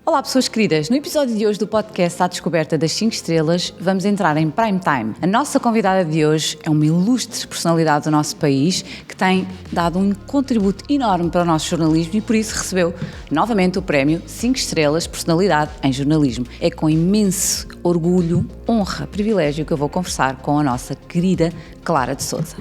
Olá pessoas queridas, no episódio de hoje do podcast À Descoberta das 5 Estrelas vamos entrar em prime time. A nossa convidada de hoje é uma ilustre personalidade do nosso país que tem dado um contributo enorme para o nosso jornalismo e por isso recebeu novamente o prémio 5 Estrelas Personalidade em Jornalismo. É com imenso orgulho, honra, privilégio que eu vou conversar com a nossa querida Clara de Sousa.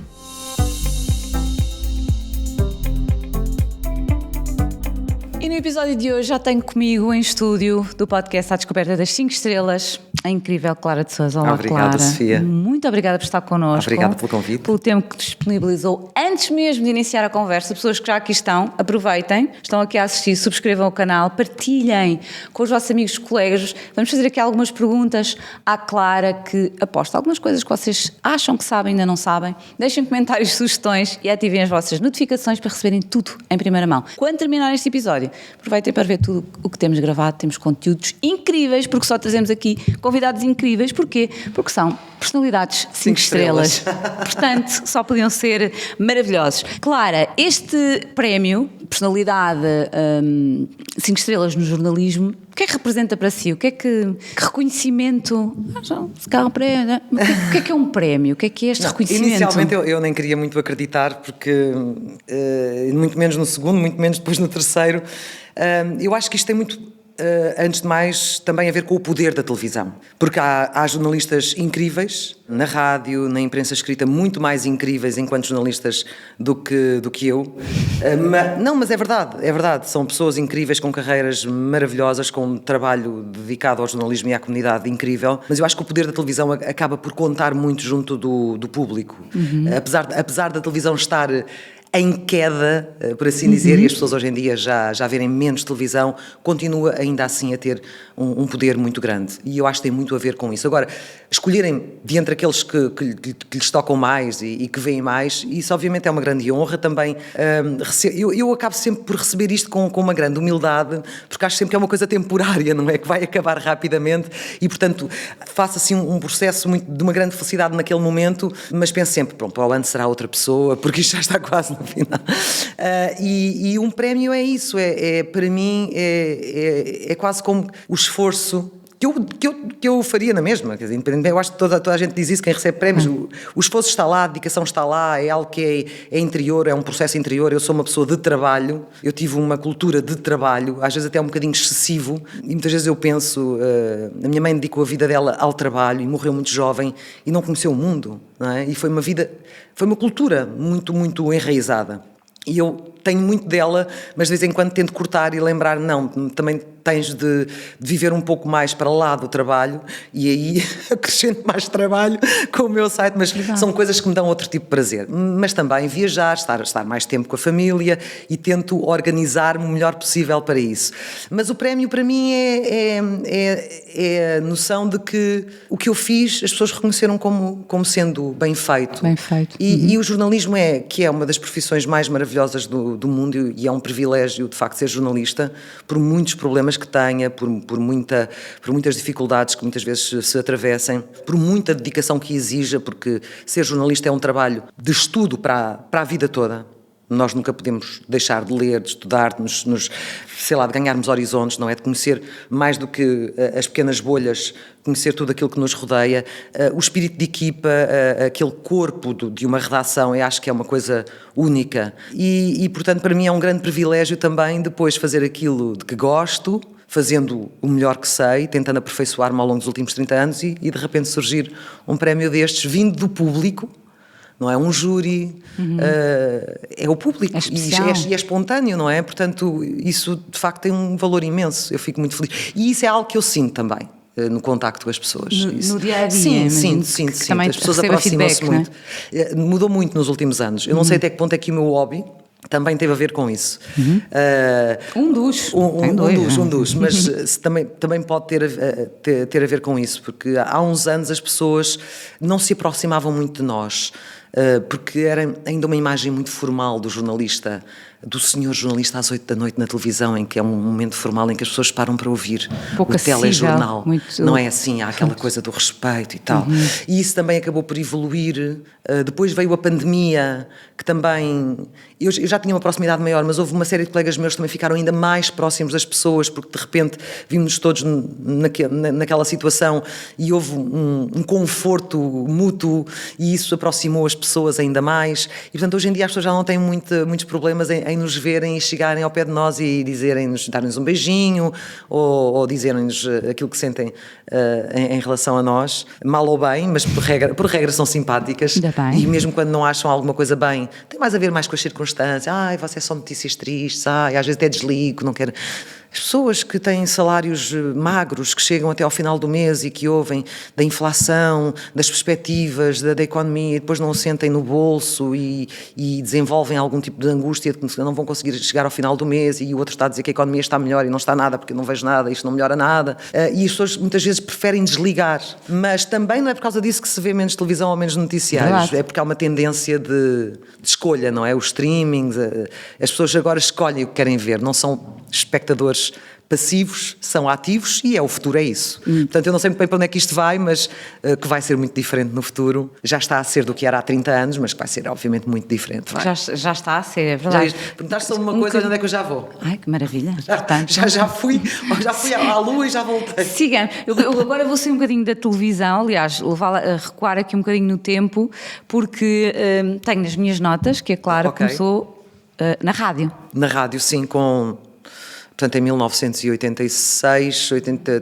E no episódio de hoje já tenho comigo em estúdio do podcast À Descoberta das 5 Estrelas a incrível Clara de Sousa. Olá, obrigado, Clara. Sofia. Muito obrigada por estar connosco. Obrigado pelo convite. Pelo tempo que disponibilizou antes mesmo de iniciar a conversa. Pessoas que já aqui estão, aproveitem, estão aqui a assistir, subscrevam o canal, partilhem com os vossos amigos, colegas. Vamos fazer aqui algumas perguntas à Clara, que aposto algumas coisas que vocês acham que sabem, ainda não sabem. Deixem comentários, sugestões e ativem as vossas notificações para receberem tudo em primeira mão. Quando terminar este episódio, aproveitem para ver tudo o que temos gravado. Temos conteúdos incríveis, porque só trazemos aqui convidados incríveis. Porquê? Porque são personalidades 5 estrelas. Portanto, só podiam ser maravilhosos. Clara, este prémio, personalidade 5 estrelas no jornalismo, o que é que representa para si? O que é que reconhecimento? Se calhar um prémio. O que é um prémio? O que é este reconhecimento? Inicialmente eu nem queria muito acreditar, porque muito menos no segundo, muito menos depois no terceiro. Eu acho que isto tem muito, antes de mais, também a ver com o poder da televisão. Porque há jornalistas incríveis na rádio, na imprensa escrita, muito mais incríveis enquanto jornalistas do que eu. Mas é verdade. São pessoas incríveis, com carreiras maravilhosas, com um trabalho dedicado ao jornalismo e à comunidade incrível. Mas eu acho que o poder da televisão acaba por contar muito junto do público. Uhum. Apesar da televisão estar em queda, por assim dizer, e as pessoas hoje em dia já verem menos televisão, continua ainda assim a ter um poder muito grande. E eu acho que tem muito a ver com isso. Agora, escolherem de entre aqueles que lhes tocam mais e que veem mais, isso obviamente é uma grande honra também. Eu acabo sempre por receber isto com uma grande humildade, porque acho sempre que é uma coisa temporária, não é? Que vai acabar rapidamente e, portanto, faço assim um processo de uma grande felicidade naquele momento, mas penso sempre, pronto, para o ano será outra pessoa, porque isto já está quase no final. E um prémio é isso, para mim é quase como o esforço que eu faria na mesma, quer dizer, eu acho que toda a gente diz isso, quem recebe prémios, o esforço está lá, a dedicação está lá, é algo que é interior, é um processo interior. Eu sou uma pessoa de trabalho, eu tive uma cultura de trabalho, às vezes até um bocadinho excessivo, e muitas vezes eu penso, a minha mãe dedicou a vida dela ao trabalho e morreu muito jovem e não conheceu o mundo, não é? E foi uma cultura muito, muito enraizada. E eu tenho muito dela, mas de vez em quando tento cortar e lembrar, não, também tens de viver um pouco mais para lá do trabalho, e aí acrescento mais trabalho com o meu site, mas são coisas que me dão outro tipo de prazer. Mas também viajar, estar mais tempo com a família, e tento organizar-me o melhor possível para isso. Mas o prémio para mim é a noção de que o que eu fiz as pessoas reconheceram como sendo bem feito. Bem feito. E o jornalismo que é uma das profissões mais maravilhosas do mundo, e é um privilégio de facto ser jornalista, por muitos problemas que tenha, por muitas dificuldades que muitas vezes se atravessem, por muita dedicação que exija, porque ser jornalista é um trabalho de estudo para a vida toda. Nós nunca podemos deixar de ler, de estudar, de ganharmos horizontes, não é? De conhecer mais do que as pequenas bolhas, conhecer tudo aquilo que nos rodeia, o espírito de equipa, aquele corpo de uma redação, eu acho que é uma coisa única. E, portanto, para mim é um grande privilégio também depois fazer aquilo de que gosto, fazendo o melhor que sei, tentando aperfeiçoar-me ao longo dos últimos 30 anos e de repente surgir um prémio destes vindo do público. Não é um júri, é o público, e é espontâneo, não é? Portanto, isso de facto tem um valor imenso, eu fico muito feliz. E isso é algo que eu sinto também, no contacto com as pessoas. No dia a dia? Sim. As pessoas aproximam-se muito. É? Mudou muito nos últimos anos. Eu não sei até que ponto é que o meu hobby também teve a ver com isso. Um dos, mas também pode ter a ver com isso, porque há uns anos as pessoas não se aproximavam muito de nós. porque era ainda uma imagem muito formal do jornalista, do senhor jornalista às 8 da noite na televisão, em que é um momento formal em que as pessoas param para ouvir pouco o telejornal. muito... Não é assim, há aquela coisa do respeito e tal. E isso também acabou por evoluir. Depois veio a pandemia, que também... Eu já tinha uma proximidade maior, mas houve uma série de colegas meus que também ficaram ainda mais próximos das pessoas, porque de repente vimos todos naquela situação e houve um conforto mútuo e isso aproximou as pessoas ainda mais. E portanto hoje em dia as pessoas já não têm muitos problemas em nos verem e chegarem ao pé de nós e dizerem-nos, darem-nos um beijinho ou dizerem-nos aquilo que sentem em relação a nós, mal ou bem, mas por regra são simpáticas. E mesmo quando não acham alguma coisa bem, tem mais a ver mais com as circunstâncias. Ai, você é só notícias tristes, ai, às vezes até desligo, não quero... As pessoas que têm salários magros, que chegam até ao final do mês e que ouvem da inflação, das perspectivas da economia e depois não o sentem no bolso e desenvolvem algum tipo de angústia de que não vão conseguir chegar ao final do mês e o outro está a dizer que a economia está melhor e não está nada porque eu não vejo nada, isto não melhora nada. E as pessoas muitas vezes preferem desligar. Mas também não é por causa disso que se vê menos televisão ou menos noticiários. É porque há uma tendência de escolha, não é? Os streamings, as pessoas agora escolhem o que querem ver, não são espectadores passivos, são ativos e o futuro é isso. Portanto, eu não sei muito bem para onde é que isto vai, mas que vai ser muito diferente no futuro. Já está a ser do que era há 30 anos, mas que vai ser obviamente muito diferente. Já está a ser, é verdade. Perguntaste sobre uma coisa, onde é que eu já vou? Ai, que maravilha. Já fui à Lua e já voltei. Sigamos. Eu agora vou sair um bocadinho da televisão, aliás, levá-la a recuar aqui um bocadinho no tempo, porque tenho nas minhas notas que a Clara começou na rádio. Na rádio, sim, portanto, em 1986,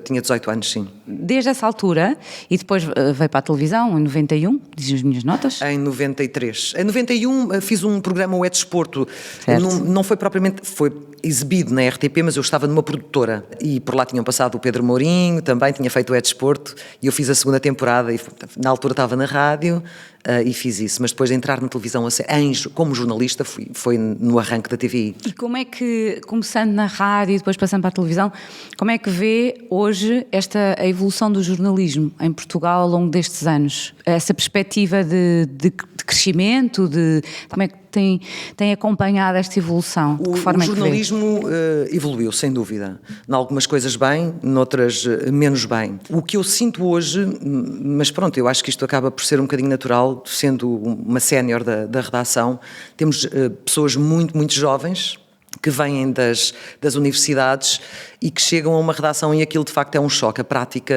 tinha 18 anos, sim. Desde essa altura, e depois veio para a televisão, em 91, dizem as minhas notas? Em 93. Em 91 fiz um programa, o É Desporto. Não foi propriamente... Foi exibido na RTP, mas eu estava numa produtora. E por lá tinham passado o Pedro Mourinho, também tinha feito o É Desporto. E eu fiz a segunda temporada, e na altura estava na rádio... e fiz isso, mas depois de entrar na televisão como jornalista foi no arranque da TVI. E como é que, começando na rádio e depois passando para a televisão, como é que vê hoje a evolução do jornalismo em Portugal ao longo destes anos? Essa perspectiva de crescimento, como é que tem acompanhado esta evolução? O jornalismo evoluiu, sem dúvida. Em algumas coisas bem, noutras menos bem. O que eu sinto hoje, mas pronto, eu acho que isto acaba por ser um bocadinho natural, sendo uma sénior da redação, temos pessoas muito, muito jovens que vêm das universidades e que chegam a uma redação e aquilo de facto é um choque. A prática,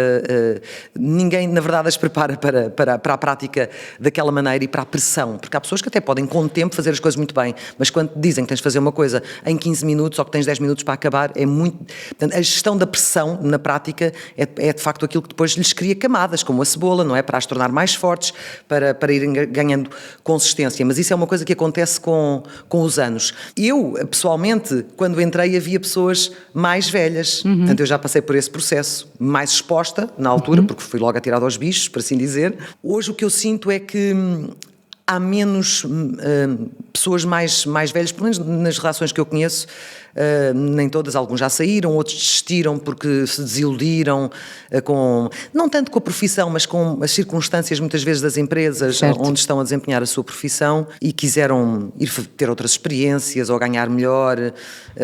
ninguém na verdade as prepara para a prática daquela maneira e para a pressão, porque há pessoas que até podem com o tempo fazer as coisas muito bem, mas quando dizem que tens de fazer uma coisa em 15 minutos ou que tens 10 minutos para acabar, é muito... Portanto, a gestão da pressão na prática é de facto aquilo que depois lhes cria camadas, como a cebola, não é? Para as tornar mais fortes, para irem ganhando consistência, mas isso é uma coisa que acontece com os anos. Eu, pessoalmente, quando entrei havia pessoas mais velhas, portanto eu já passei por esse processo, mais exposta na altura, porque fui logo atirada aos bichos, por assim dizer. Hoje o que eu sinto é que há menos pessoas mais velhas, pelo menos nas relações que eu conheço, nem todas, alguns já saíram, outros desistiram porque se desiludiram não tanto com a profissão, mas com as circunstâncias muitas vezes das empresas onde estão a desempenhar a sua profissão e quiseram ir ter outras experiências ou ganhar melhor.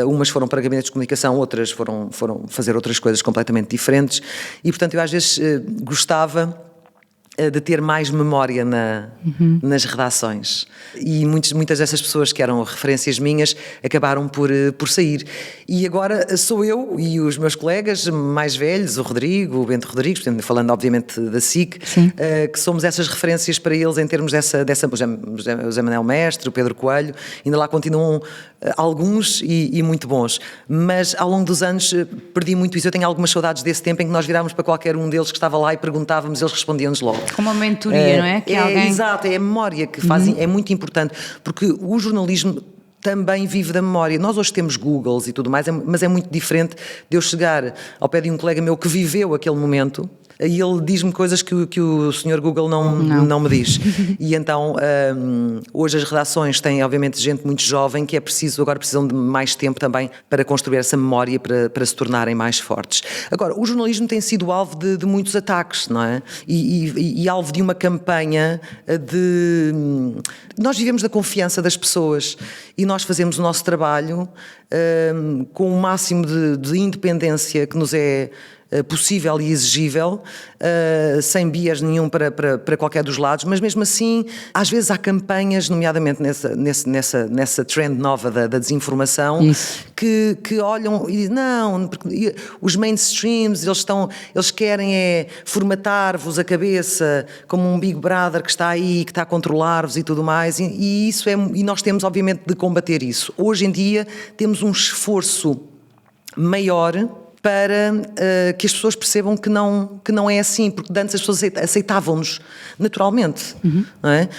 Umas foram para gabinetes de comunicação, outras foram fazer outras coisas completamente diferentes e portanto eu às vezes gostava de ter mais memória nas redações. E muitas dessas pessoas que eram referências minhas acabaram por sair. E agora sou eu e os meus colegas mais velhos, o Rodrigo, o Bento Rodrigues, falando obviamente da SIC, que somos essas referências para eles em termos dessa o José Manuel Mestre, o Pedro Coelho, ainda lá continuam alguns e muito bons. Mas ao longo dos anos perdi muito isso. Eu tenho algumas saudades desse tempo em que nós virávamos para qualquer um deles que estava lá e perguntávamos, eles respondiam-nos logo. Como uma mentoria, não é? Que alguém... Exato, é a memória que fazem, é muito importante, porque o jornalismo também vive da memória. Nós hoje temos Googles e tudo mais, mas é muito diferente de eu chegar ao pé de um colega meu que viveu aquele momento E ele diz-me coisas que o senhor Google não me diz. E então, hoje as redações têm, obviamente, gente muito jovem que agora precisam de mais tempo também para construir essa memória, para se tornarem mais fortes. Agora, o jornalismo tem sido alvo de muitos ataques, não é? E alvo de uma campanha de... Nós vivemos da confiança das pessoas e nós fazemos o nosso trabalho com o máximo de independência que nos é possível e exigível, sem bias nenhum para qualquer dos lados, mas mesmo assim, às vezes há campanhas, nomeadamente nessa trend nova da desinformação, que olham e dizem, não, porque os mainstreams, eles querem formatar-vos a cabeça como um Big Brother que está aí, que está a controlar-vos e tudo mais, e nós temos obviamente de combater isso. Hoje em dia temos um esforço maior para que as pessoas percebam que não é assim, porque antes as pessoas aceitavam-nos naturalmente. Não é?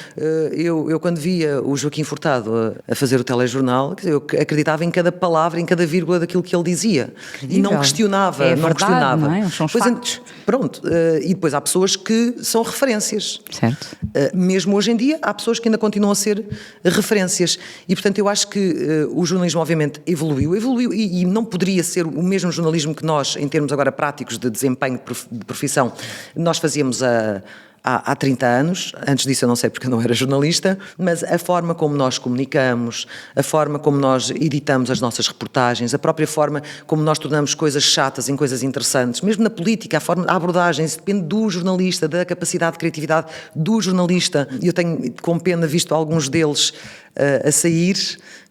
Eu quando via o Joaquim Furtado a fazer o telejornal, eu acreditava em cada palavra, em cada vírgula daquilo que ele dizia. Incrível. E não questionava. Verdade, questionava. Não é? São os factos. Pronto, e depois há pessoas que são referências. Certo. Mesmo hoje em dia, há pessoas que ainda continuam a ser referências. E, portanto, eu acho que o jornalismo, obviamente, evoluiu e não poderia ser o mesmo jornalismo que nós, em termos agora práticos de desempenho de profissão, nós fazíamos há 30 anos. Antes disso eu não sei porque eu não era jornalista, mas a forma como nós comunicamos, a forma como nós editamos as nossas reportagens, a própria forma como nós tornamos coisas chatas em coisas interessantes, mesmo na política, a abordagem, isso depende do jornalista, da capacidade de criatividade do jornalista. E eu tenho com pena visto alguns deles a sair,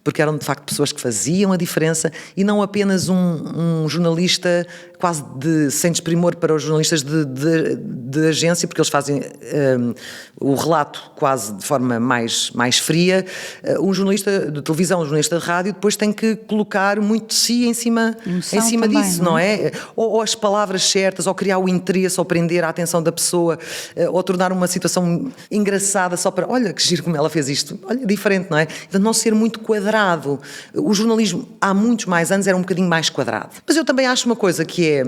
porque eram de facto pessoas que faziam a diferença e não apenas um jornalista quase sem desprimor para os jornalistas de agência, porque eles fazem o relato quase de forma mais fria. Um jornalista de televisão, um jornalista de rádio, depois tem que colocar muito de si em cima também, disso, não é? Ou as palavras certas, ou criar o interesse, ou prender a atenção da pessoa, ou tornar uma situação engraçada só para, olha que giro como ela fez isto, olha, diferente, não é? Então não ser muito quadrado. O jornalismo há muitos mais anos era um bocadinho mais quadrado. Mas eu também acho uma coisa que é,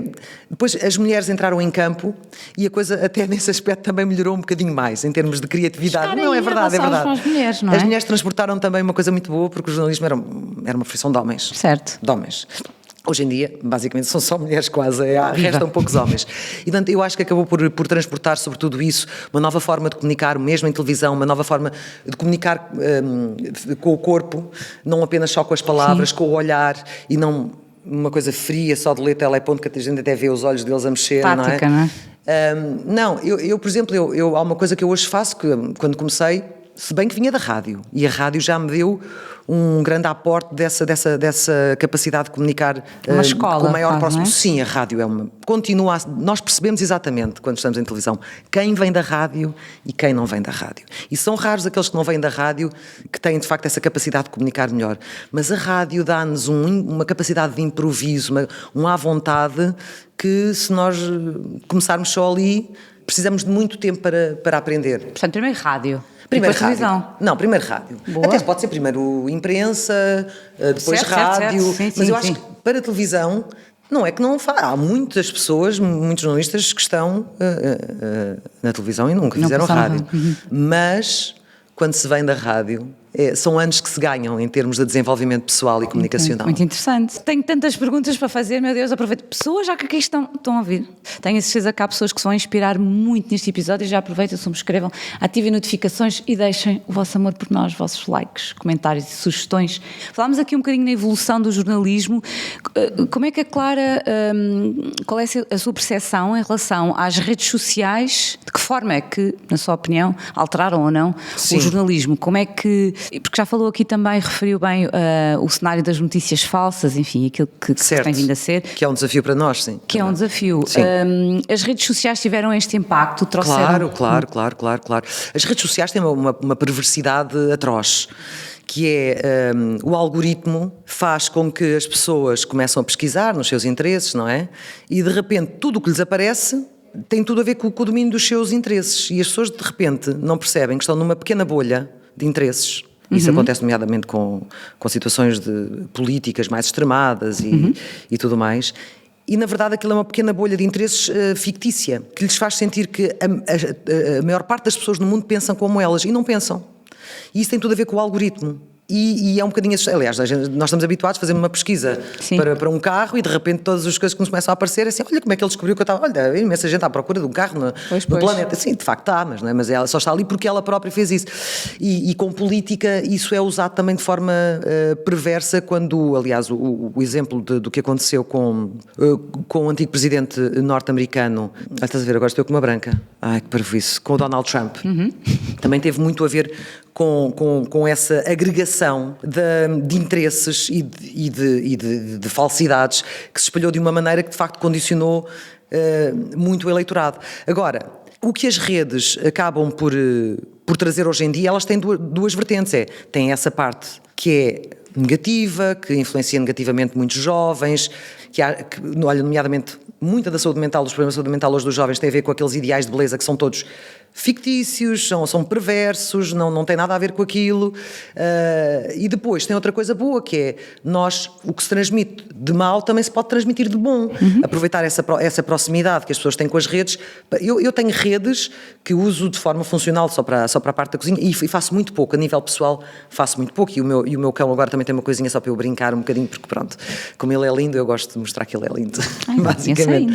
depois as mulheres entraram em campo e a coisa até nesse aspecto também melhorou um bocadinho mais, em termos de criatividade. Não, é verdade, é verdade. As mulheres, não é? As mulheres transportaram também uma coisa muito boa, porque o jornalismo era uma profissão de homens. Certo. De homens. Hoje em dia, basicamente, são só mulheres quase, restam poucos homens. E, portanto, eu acho que acabou por transportar sobre tudo isso uma nova forma de comunicar, mesmo em televisão, uma nova forma de comunicar com o corpo, não apenas só com as palavras, com o olhar, e não uma coisa fria, só de ler teleponto, que a gente até vê os olhos deles a mexer, Tática, não é? Não, eu, por exemplo, há uma coisa que eu hoje faço, que quando comecei, se bem que vinha da rádio, e a rádio já me deu um grande aporte dessa capacidade de comunicar uma escola, com o maior próximo. É? Sim, a rádio continua nós percebemos exatamente, quando estamos em televisão, quem vem da rádio e quem não vem da rádio. E são raros aqueles que não vêm da rádio que têm, de facto, essa capacidade de comunicar melhor. Mas a rádio dá-nos uma capacidade de improviso, uma à vontade, que se nós começarmos só ali, precisamos de muito tempo para aprender. Portanto, primeiro rádio. Primeiro rádio. Televisão. Não, primeiro rádio. Boa. Até pode ser primeiro imprensa, depois rádio. Certo. Mas eu acho que para televisão, não é que não faz. Há muitas pessoas, muitos jornalistas que estão na televisão e nunca fizeram rádio. Mas quando se vem da rádio, são anos que se ganham em termos de desenvolvimento pessoal e comunicacional. Muito interessante. Tenho tantas perguntas para fazer, meu Deus, aproveito. Pessoas já que aqui estão a ouvir. Tenho a certeza que há pessoas que se vão inspirar muito neste episódio e já aproveitem, subscrevam, ativem notificações e deixem o vosso amor por nós, vossos likes, comentários e sugestões. Falámos aqui um bocadinho na evolução do jornalismo. Como é que a Clara, qual é a sua percepção em relação às redes sociais? De que forma é que, na sua opinião, alteraram ou não o jornalismo? Como é que... Porque já falou aqui também, referiu bem o cenário das notícias falsas, enfim, aquilo que tem vindo a ser. Que é um desafio para nós, sim. Que é um desafio. As redes sociais tiveram este impacto, trouxeram... Claro. As redes sociais têm uma perversidade atroz, que é o algoritmo faz com que as pessoas começam a pesquisar nos seus interesses, não é? E de repente tudo o que lhes aparece tem tudo a ver com o domínio dos seus interesses, e as pessoas de repente não percebem que estão numa pequena bolha de interesses. Isso acontece nomeadamente com situações de políticas mais extremadas e tudo mais. e na verdade aquilo é uma pequena bolha de interesses fictícia, que lhes faz sentir que a maior parte das pessoas no mundo pensam como elas, e não pensam. E isso tem tudo a ver com o algoritmo. E é um bocadinho assustador. Aliás, nós estamos habituados a fazer uma pesquisa para um carro e de repente todas as coisas que nos começam a aparecer é assim, olha como é que ele descobriu que eu estava, olha, imensa gente à procura de um carro no planeta. Sim, de facto está, mas ela só está ali porque ela própria fez isso. E com política isso é usado também de forma perversa quando, aliás, o exemplo do que aconteceu com o antigo presidente norte-americano, estás a ver, agora estou com uma branca, ai que parvoíce, com o Donald Trump, também teve muito a ver com essa agregação de interesses e de falsidades que se espalhou de uma maneira que de facto condicionou muito o eleitorado. Agora, o que as redes acabam por trazer hoje em dia, elas têm duas vertentes. Tem essa parte que é negativa, que influencia negativamente muitos jovens, olha, nomeadamente, muita da saúde mental, dos problemas de saúde mental hoje dos jovens tem a ver com aqueles ideais de beleza que são todos fictícios, são perversos, não tem nada a ver com aquilo. E depois tem outra coisa boa, que é o que se transmite de mal também se pode transmitir de bom. Aproveitar essa proximidade que as pessoas têm com as redes. Eu tenho redes que uso de forma funcional só para a parte da cozinha e faço muito pouco, a nível pessoal faço muito pouco, e o meu cão agora também tem uma coisinha só para eu brincar um bocadinho, porque pronto, como ele é lindo, eu gosto de mostrar que ele é lindo. Ai, basicamente.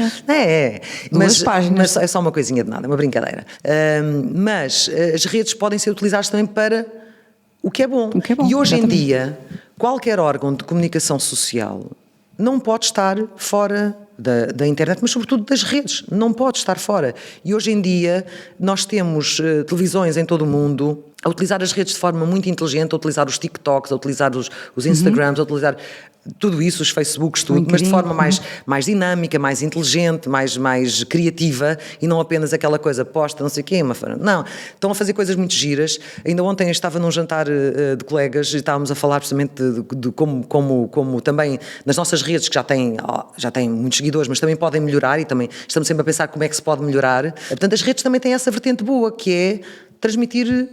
Mas é só uma coisinha de nada, é uma brincadeira. Mas as redes podem ser utilizadas também para o que é bom. E hoje em dia, qualquer órgão de comunicação social não pode estar fora da internet, mas sobretudo das redes, não pode estar fora. E hoje em dia nós temos televisões em todo o mundo a utilizar as redes de forma muito inteligente, a utilizar os TikToks, a utilizar os Instagrams, a utilizar tudo isso, os Facebooks, tudo, mas de forma mais dinâmica, mais inteligente, mais criativa, e não apenas aquela coisa posta, não sei o quê, não, estão a fazer coisas muito giras. Ainda ontem eu estava num jantar de colegas e estávamos a falar precisamente de como também nas nossas redes, que já têm muitos seguidores, mas também podem melhorar, e também estamos sempre a pensar como é que se pode melhorar. Portanto, as redes também têm essa vertente boa, que é transmitir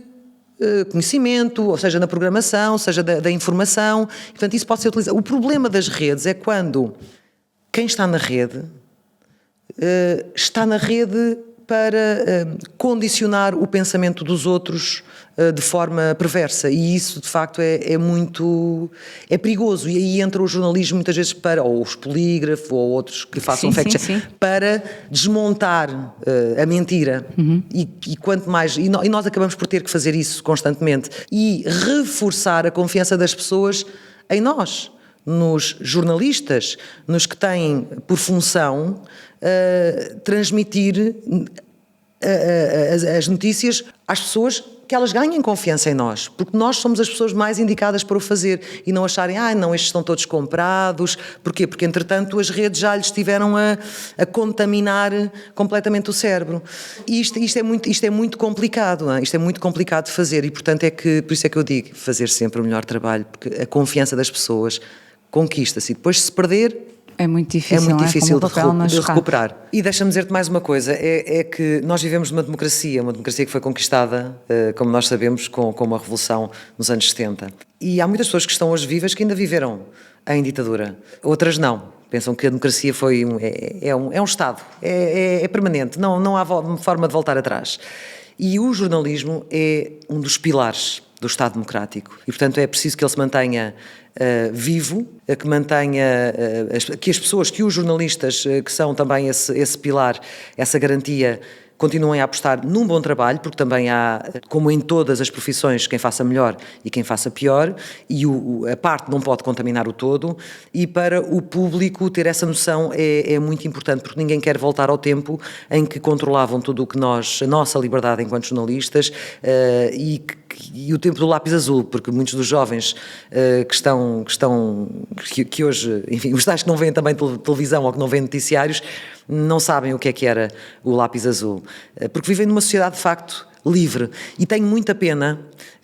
conhecimento, ou seja, na programação, seja da informação, e, portanto isso pode ser utilizado. O problema das redes é quando quem está na rede para condicionar o pensamento dos outros de forma perversa, e isso de facto é muito perigoso, e aí entra o jornalismo muitas vezes ou os polígrafos ou outros que façam fact-check para desmontar a mentira, e quanto mais, e nós acabamos por ter que fazer isso constantemente e reforçar a confiança das pessoas em nós, nos jornalistas, nos que têm por função transmitir as notícias às pessoas, que elas ganhem confiança em nós, porque nós somos as pessoas mais indicadas para o fazer, e não acharem, não, estes estão todos comprados. Porquê? Porque entretanto as redes já lhes estiveram a contaminar completamente o cérebro, e isto é muito complicado, não é? Isto é muito complicado de fazer, e portanto por isso é que eu digo, fazer sempre o melhor trabalho, porque a confiança das pessoas conquista-se, e depois se perder é muito difícil de recuperar. E deixa-me dizer-te mais uma coisa, é que nós vivemos numa democracia que foi conquistada, como nós sabemos, com uma revolução nos anos 70. E há muitas pessoas que estão hoje vivas que ainda viveram em ditadura, outras não. Pensam que a democracia é um Estado, é permanente, não há forma de voltar atrás. E o jornalismo é um dos pilares do Estado democrático, e portanto é preciso que ele se mantenha vivo, que as pessoas, que os jornalistas, que são também esse pilar, essa garantia, continuem a apostar num bom trabalho, porque também há, como em todas as profissões, quem faça melhor e quem faça pior, e a parte não pode contaminar o todo, e para o público ter essa noção é muito importante, porque ninguém quer voltar ao tempo em que controlavam tudo o que a nossa liberdade enquanto jornalistas, e o tempo do lápis azul, porque muitos dos jovens que hoje, enfim, os tais que não veem também televisão ou que não veem noticiários, não sabem o que era o lápis azul, porque vivem numa sociedade de facto livre, e tenho muita pena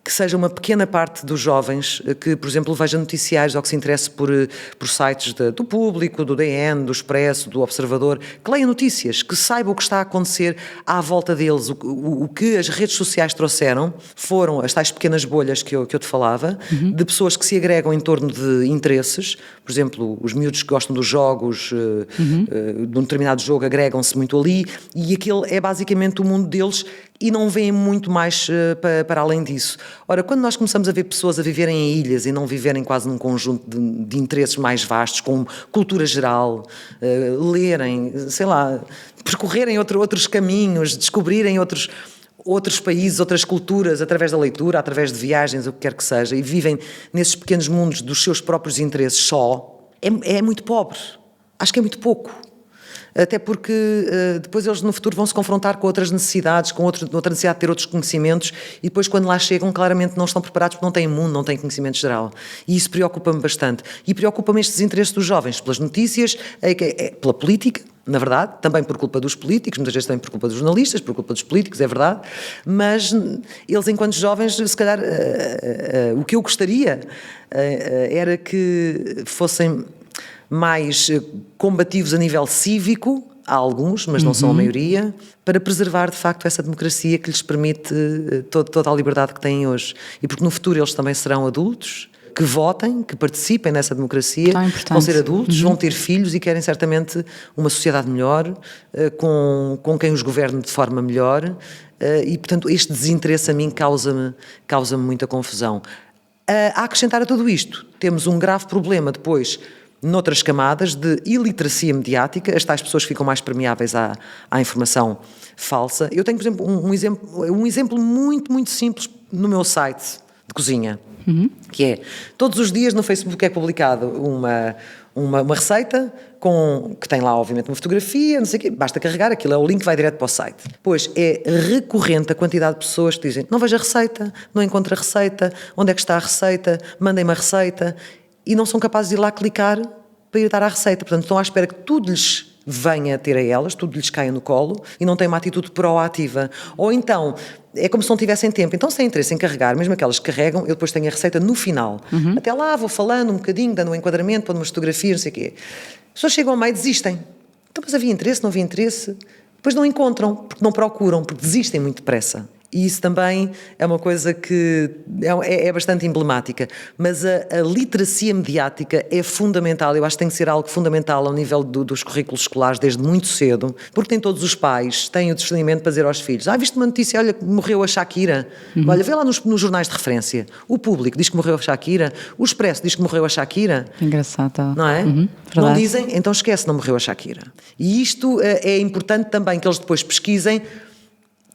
que seja uma pequena parte dos jovens que, por exemplo, veja noticiários ou que se interesse por sites do Público, do DN, do Expresso, do Observador, que leia notícias, que saiba o que está a acontecer à volta deles. O que as redes sociais trouxeram foram as tais pequenas bolhas que eu te falava, de pessoas que se agregam em torno de interesses. Por exemplo, os miúdos que gostam dos jogos, de um determinado jogo, agregam-se muito ali, e aquele é basicamente o mundo deles e não veem muito mais para além disso. Ora, quando nós começamos a ver pessoas a viverem em ilhas e não viverem quase num conjunto de interesses mais vastos, com cultura geral, lerem, sei lá, percorrerem outros caminhos, descobrirem outros países, outras culturas, através da leitura, através de viagens, o que quer que seja, e vivem nesses pequenos mundos dos seus próprios interesses só, é muito pobre. Acho que é muito pouco. Até porque depois eles no futuro vão se confrontar com outras necessidades, com outra necessidade de ter outros conhecimentos, e depois quando lá chegam claramente não estão preparados porque não têm mundo, não têm conhecimento geral. E isso preocupa-me bastante. E preocupa-me estes interesses dos jovens, pelas notícias, pela política, na verdade, também por culpa dos políticos, muitas vezes também por culpa dos jornalistas, por culpa dos políticos, é verdade, mas eles enquanto jovens, se calhar, o que eu gostaria era que fossem mais combativos a nível cívico, há alguns, mas não são a maioria, para preservar de facto essa democracia que lhes permite toda a liberdade que têm hoje. E porque no futuro eles também serão adultos, que votem, que participem nessa democracia, vão ser adultos, vão ter filhos e querem certamente uma sociedade melhor, com quem os governe de forma melhor, e portanto este desinteresse a mim causa-me muita confusão. A acrescentar a tudo isto, temos um grave problema depois noutras camadas de iliteracia mediática, as tais pessoas ficam mais permeáveis à informação falsa. Eu tenho, por exemplo, um exemplo muito, muito simples no meu site de cozinha, que é, todos os dias no Facebook é publicado uma receita que tem lá, obviamente, uma fotografia, não sei o quê, basta carregar aquilo, é o link que vai direto para o site. Pois é recorrente a quantidade de pessoas que dizem, não vejo a receita, não encontro a receita, onde é que está a receita, mandem-me a receita, e não são capazes de ir lá clicar para ir dar a receita. Portanto, estão à espera que tudo lhes venha ter a elas, tudo lhes caia no colo e não têm uma atitude proativa. Ou então, é como se não tivessem tempo. Então, se têm interesse em carregar, mesmo aquelas que carregam, eu depois tenho a receita no final. Até lá vou falando um bocadinho, dando um enquadramento, pondo umas fotografias, não sei o quê. As pessoas chegam ao meio e desistem. Então, mas havia interesse, não havia interesse? Depois não encontram, porque não procuram, porque desistem muito depressa. E isso também é uma coisa que é bastante emblemática. Mas a literacia mediática é fundamental. Eu acho que tem que ser algo fundamental ao nível dos currículos escolares desde muito cedo, porque tem todos os pais, têm o discernimento para dizer aos filhos, viste uma notícia, olha, morreu a Shakira. Olha, vê lá nos jornais de referência. O Público diz que morreu a Shakira, o Expresso diz que morreu a Shakira. Engraçado. Não é? Não dizem, então esquece, não morreu a Shakira. E isto é importante também que eles depois pesquisem,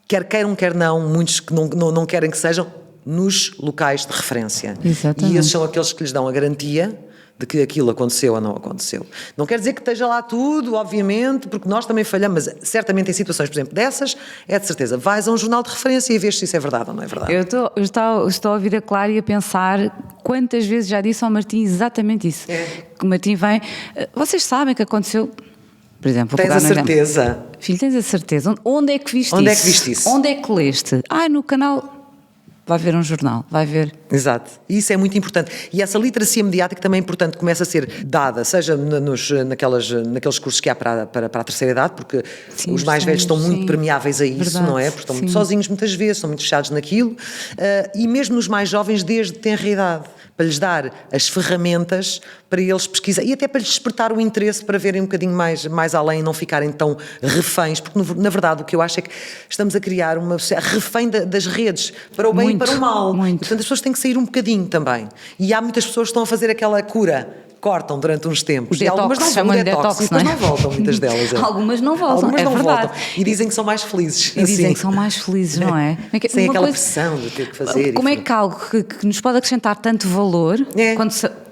quer queiram, quer não, muitos que não querem que sejam, nos locais de referência. Exatamente. E esses são aqueles que lhes dão a garantia de que aquilo aconteceu ou não aconteceu. Não quer dizer que esteja lá tudo, obviamente, porque nós também falhamos, mas certamente em situações, por exemplo, dessas, é de certeza, vais a um jornal de referência e vês se isso é verdade ou não é verdade. Eu estou a ouvir a Clara e a pensar quantas vezes já disse ao Martim exatamente isso. Que o Martim vem, vocês sabem que aconteceu... Por exemplo, tens a certeza? Filho, tens a certeza? Onde é que viste isso? Onde é que viste isso? Onde é que leste? No canal... Vai ver um jornal, vai ver. Exato. E isso é muito importante. E essa literacia mediática também é importante, começa a ser dada, seja naqueles cursos que há para a terceira idade, porque sim, os mais velhos estão muito permeáveis a isso, verdade, não é? Porque estão muito sozinhos muitas vezes, estão muito fechados naquilo. E mesmo nos mais jovens, desde tenra idade, para lhes dar as ferramentas para eles pesquisarem e até para lhes despertar o interesse para verem um bocadinho mais além e não ficarem tão reféns, porque na verdade o que eu acho é que estamos a criar uma refém das redes, para o bem muito, e para o mal. Muito. Portanto, as pessoas têm que sair um bocadinho também. E há muitas pessoas que estão a fazer aquela cura, cortam durante uns tempos. E algumas não vão, detox, depois não voltam, muitas delas. Algumas não voltam, algumas não verdade. Voltam. E dizem que são mais felizes. E dizem que são mais felizes, não é? Sem aquela pressão de ter que fazer. Como é que algo que nos pode acrescentar tanto valor,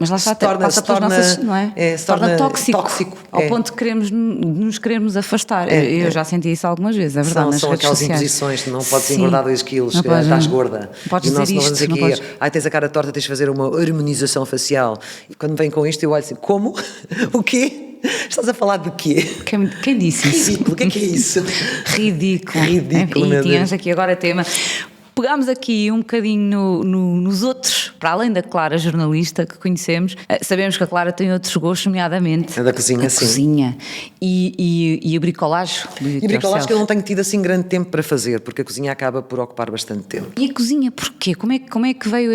mas lá está, passa pelas nossas, não é? Se torna tóxico. Ao ponto de nos queremos afastar. Eu já senti isso algumas vezes, é verdade. São aquelas imposições, não podes engordar 2 quilos, estás gorda. Podes dizer isto. Tens a cara torta, tens de fazer uma harmonização facial. E quando vem com isto, eu olho assim, como? O quê? Estás a falar de quê? Quem disse isso? Ridículo, o que é isso? Ridículo. Ridículo, e tínhamos aqui agora tema. pegámos aqui um bocadinho nos outros, para além da Clara, jornalista que conhecemos, sabemos que a Clara tem outros gostos, nomeadamente É da cozinha, a sim. cozinha e o bricolagem. E bricolagem que eu não tenho tido assim grande tempo para fazer, porque a cozinha acaba por ocupar bastante tempo. E a cozinha, porquê? Como é que veio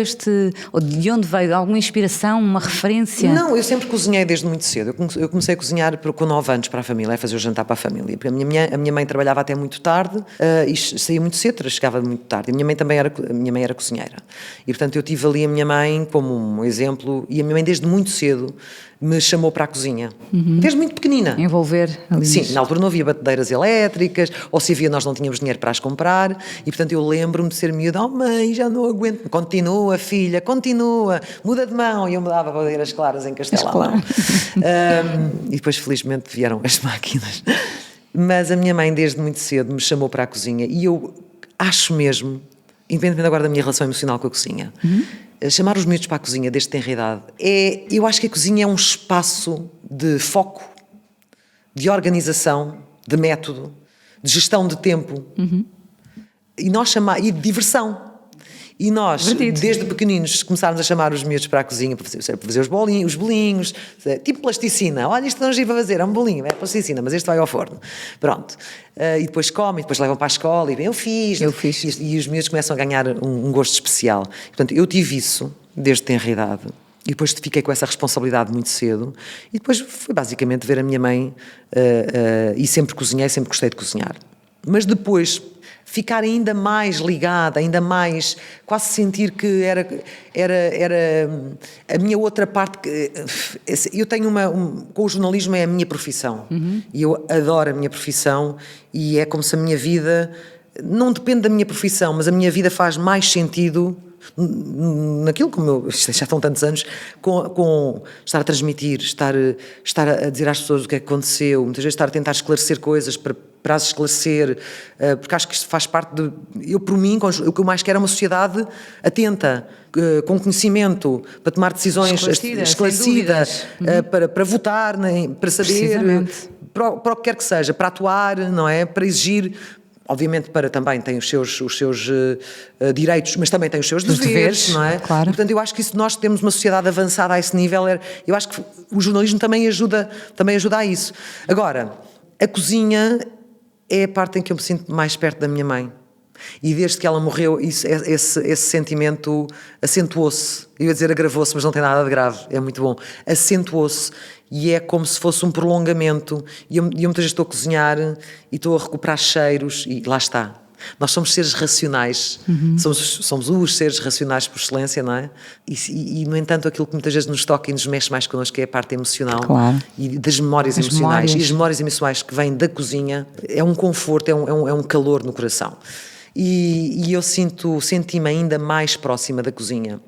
ou de onde veio? Alguma inspiração, uma referência? Não, eu sempre cozinhei desde muito cedo. Eu comecei a cozinhar com 9 anos para a família, a fazer o jantar para a família. Porque a minha mãe trabalhava até muito tarde e saía muito cedo, chegava muito tarde. E a minha mãe também era cozinheira. E portanto eu tive ali a minha mãe como um exemplo, e a minha mãe desde muito cedo me chamou para a cozinha, desde muito pequenina. Envolver ali. Sim, na altura não havia batedeiras elétricas, ou se havia nós não tínhamos dinheiro para as comprar, e portanto eu lembro-me de ser miúda, oh mãe, já não aguento, continua filha, continua, muda de mão, e eu mudava para fazer as claras em Castelo Claro. E depois felizmente vieram as máquinas. Mas a minha mãe desde muito cedo me chamou para a cozinha, e eu acho mesmo, independentemente agora da minha relação emocional com a cozinha, chamar os miúdos para a cozinha desde tenra idade, eu acho que a cozinha é um espaço de foco, de organização, de método, de gestão de tempo e de diversão. E nós, Divertido. desde pequeninos, começámos a chamar os miúdos para a cozinha para fazer os bolinhos, tipo plasticina. Olha, isto não é para fazer, é um bolinho, é plasticina, mas este vai ao forno. Pronto. E depois comem, depois levam para a escola e bem, eu fiz. E os miúdos começam a ganhar um gosto especial. Portanto, eu tive isso desde tenra idade. E depois fiquei com essa responsabilidade muito cedo. E depois foi basicamente ver a minha mãe e sempre cozinhei, sempre gostei de cozinhar. Mas depois ficar ainda mais ligada, ainda mais, quase sentir que era a minha outra parte. Eu tenho com o jornalismo é a minha profissão. E eu adoro a minha profissão e é como se a minha vida, não depende da minha profissão, mas a minha vida faz mais sentido naquilo, como eu já estão tantos anos, com estar a transmitir, estar a dizer às pessoas o que é que aconteceu, muitas vezes estar a tentar esclarecer coisas para as esclarecer, porque acho que isto faz parte de... Eu, por mim, o que eu mais quero é uma sociedade atenta, com conhecimento, para tomar decisões esclarecidas, para votar, para saber, para o que quer que seja, para atuar, não é? Para exigir... Obviamente também tem os seus direitos, mas também tem os seus deveres, não é? Claro. Portanto, eu acho que se nós temos uma sociedade avançada a esse nível, eu acho que o jornalismo também ajuda a isso. Agora, a cozinha é a parte em que eu me sinto mais perto da minha mãe. E desde que ela morreu, esse sentimento acentuou-se. Eu ia dizer agravou-se, mas não tem nada de grave, é muito bom. Acentuou-se e é como se fosse um prolongamento. E eu muitas vezes estou a cozinhar e estou a recuperar cheiros e lá está. Nós somos seres racionais, somos os seres racionais por excelência, não é? E, no entanto, aquilo que muitas vezes nos toca e nos mexe mais connosco é a parte emocional. Claro. E das memórias emocionais. E as memórias emocionais que vêm da cozinha é um conforto, é um calor no coração. E eu senti-me ainda mais próxima da cozinha,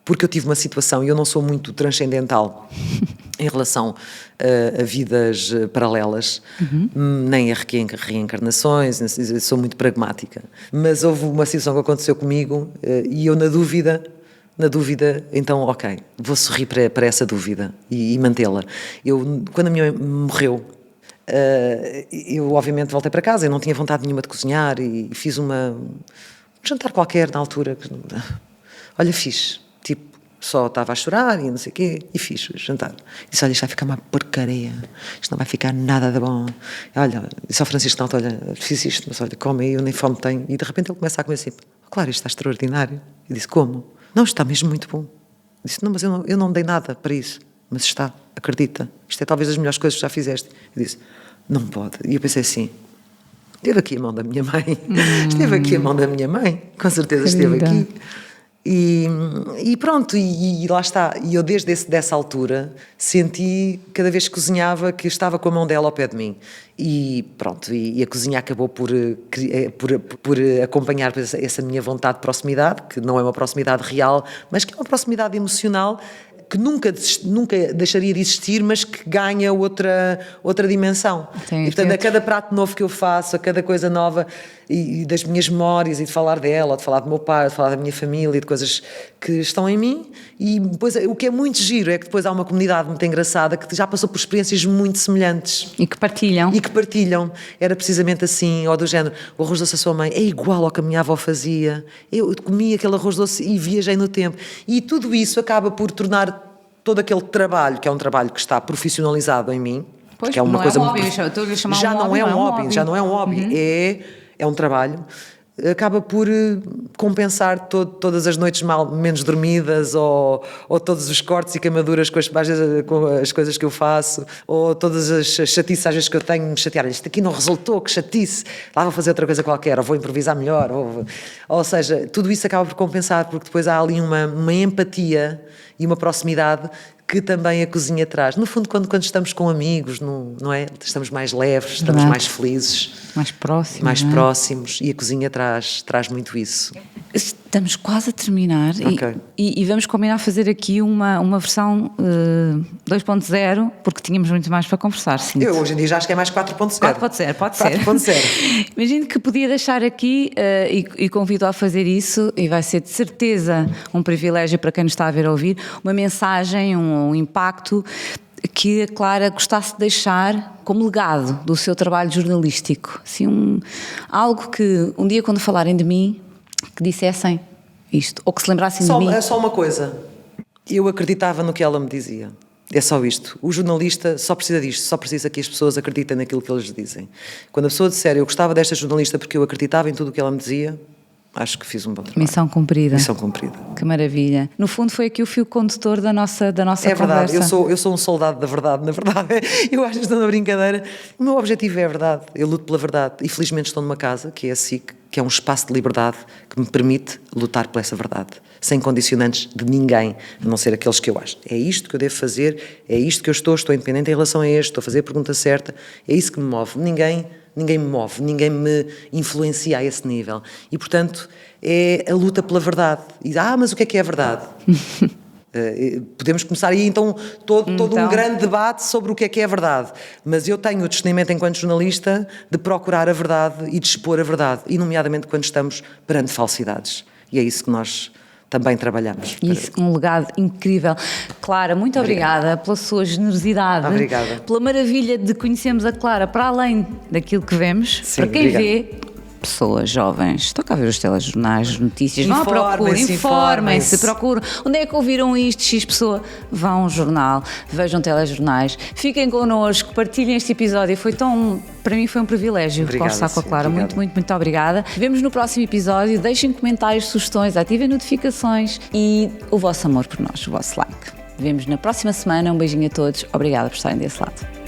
porque eu tive uma situação, e eu não sou muito transcendental em relação a vidas paralelas, nem a reencarnações, eu sou muito pragmática. Mas houve uma situação que aconteceu comigo e eu, na dúvida, então, ok, vou sorrir para essa dúvida e mantê-la. Quando a minha mãe morreu, eu obviamente voltei para casa, eu não tinha vontade nenhuma de cozinhar e fiz um jantar qualquer na altura. Olha, fiz, tipo, só estava a chorar e não sei o quê, e fiz o jantar. Disse, olha, isto vai ficar uma porcaria, isto não vai ficar nada de bom. Olha, disse ao Francisco, não, olha, fiz isto, mas olha, come aí, eu nem fome tenho. E de repente ele começa a comer assim, claro, isto está extraordinário. E disse, como? Não, está mesmo muito bom. Disse, não, mas eu não dei nada para isso. Mas está, acredita, isto é talvez das melhores coisas que já fizeste. Eu disse, não pode. E eu pensei assim, esteve aqui a mão da minha mãe, esteve aqui a mão da minha mãe, com certeza esteve aqui. E pronto, e lá está. E eu desde dessa altura senti, cada vez que cozinhava, que estava com a mão dela ao pé de mim. E pronto, e a cozinha acabou por acompanhar essa minha vontade de proximidade, que não é uma proximidade real, mas que é uma proximidade emocional, que nunca deixaria de existir, mas que ganha outra dimensão. E portanto, a cada prato novo que eu faço, a cada coisa nova, e das minhas memórias e de falar dela, ou de falar do meu pai, de falar da minha família, de coisas que estão em mim. E depois, o que é muito giro é que depois há uma comunidade muito engraçada que já passou por experiências muito semelhantes. E que partilham. Era precisamente assim, ou do género, o arroz doce da sua mãe é igual ao que a minha avó fazia. Eu comi aquele arroz doce e viajei no tempo. E tudo isso acaba por tornar todo aquele trabalho, que é um trabalho que está profissionalizado em mim, pois, que é uma não coisa é um hobby, estou-lhe a chamar já um não hobby, é um hobby, já não é um hobby, é um trabalho. Acaba por compensar todas as noites menos dormidas, ou todos os cortes e queimaduras com as coisas que eu faço, ou todas as chatices às vezes que eu tenho de me chatear. Isto aqui não resultou, que chatice, lá vou fazer outra coisa qualquer, ou vou improvisar melhor. Ou seja, tudo isso acaba por compensar, porque depois há ali uma empatia e uma proximidade que também a cozinha traz. No fundo, quando estamos com amigos, não é? Estamos mais leves, estamos mais felizes. Mais próximos. Mais próximos, e a cozinha traz muito isso. Estamos quase a terminar, okay. e vamos combinar fazer aqui uma versão 2.0, porque tínhamos muito mais para conversar. Sinto. Eu hoje em dia já acho que é mais 4.0. Pode ser. 4.0. Imagino que podia deixar aqui, e convido a fazer isso, e vai ser de certeza um privilégio para quem nos está a ver ou ouvir, uma mensagem, um impacto que a Clara gostasse de deixar como legado do seu trabalho jornalístico. Assim, algo que um dia, quando falarem de mim, que dissessem isto, ou que se lembrassem de mim. É só uma coisa, eu acreditava no que ela me dizia. É só isto. O jornalista só precisa disto, só precisa que as pessoas acreditem naquilo que eles dizem. Quando a pessoa disser, eu gostava desta jornalista porque eu acreditava em tudo o que ela me dizia, acho que fiz um bom trabalho. Missão cumprida. Missão cumprida. Que maravilha. No fundo foi aqui o fio condutor da nossa conversa. É verdade, eu sou um soldado da verdade, na verdade. Eu acho que estou na brincadeira. O meu objetivo é a verdade, eu luto pela verdade. E felizmente estou numa casa, que é a SIC, que é um espaço de liberdade que me permite lutar por essa verdade, sem condicionantes de ninguém, a não ser aqueles que eu acho. É isto que eu devo fazer, é isto que eu estou independente em relação a este, estou a fazer a pergunta certa, é isso que me move. Ninguém me move, ninguém me influencia a esse nível. E, portanto, é a luta pela verdade. E, mas o que é a verdade? Podemos começar aí, então, todo um grande debate sobre o que é a verdade. Mas eu tenho o discernimento, enquanto jornalista, de procurar a verdade e de expor a verdade, e nomeadamente quando estamos perante falsidades. E é isso que nós também trabalhamos. Isso, um legado incrível. Clara, muito obrigada pela sua generosidade. Obrigada. Pela maravilha de conhecermos a Clara para além daquilo que vemos. Sim, para quem vê, pessoas jovens, toca a ver os telejornais, as notícias, vão à procura, informem-se, procuram. Onde é que ouviram isto? X pessoa, vão ao jornal, vejam telejornais, fiquem connosco, partilhem este episódio. Para mim foi um privilégio conversar com a Clara. Muito, muito, muito obrigada. Vemo-nos no próximo episódio. Deixem comentários, sugestões, ativem notificações e o vosso amor por nós, o vosso like. Vemo-nos na próxima semana. Um beijinho a todos. Obrigada por estarem desse lado.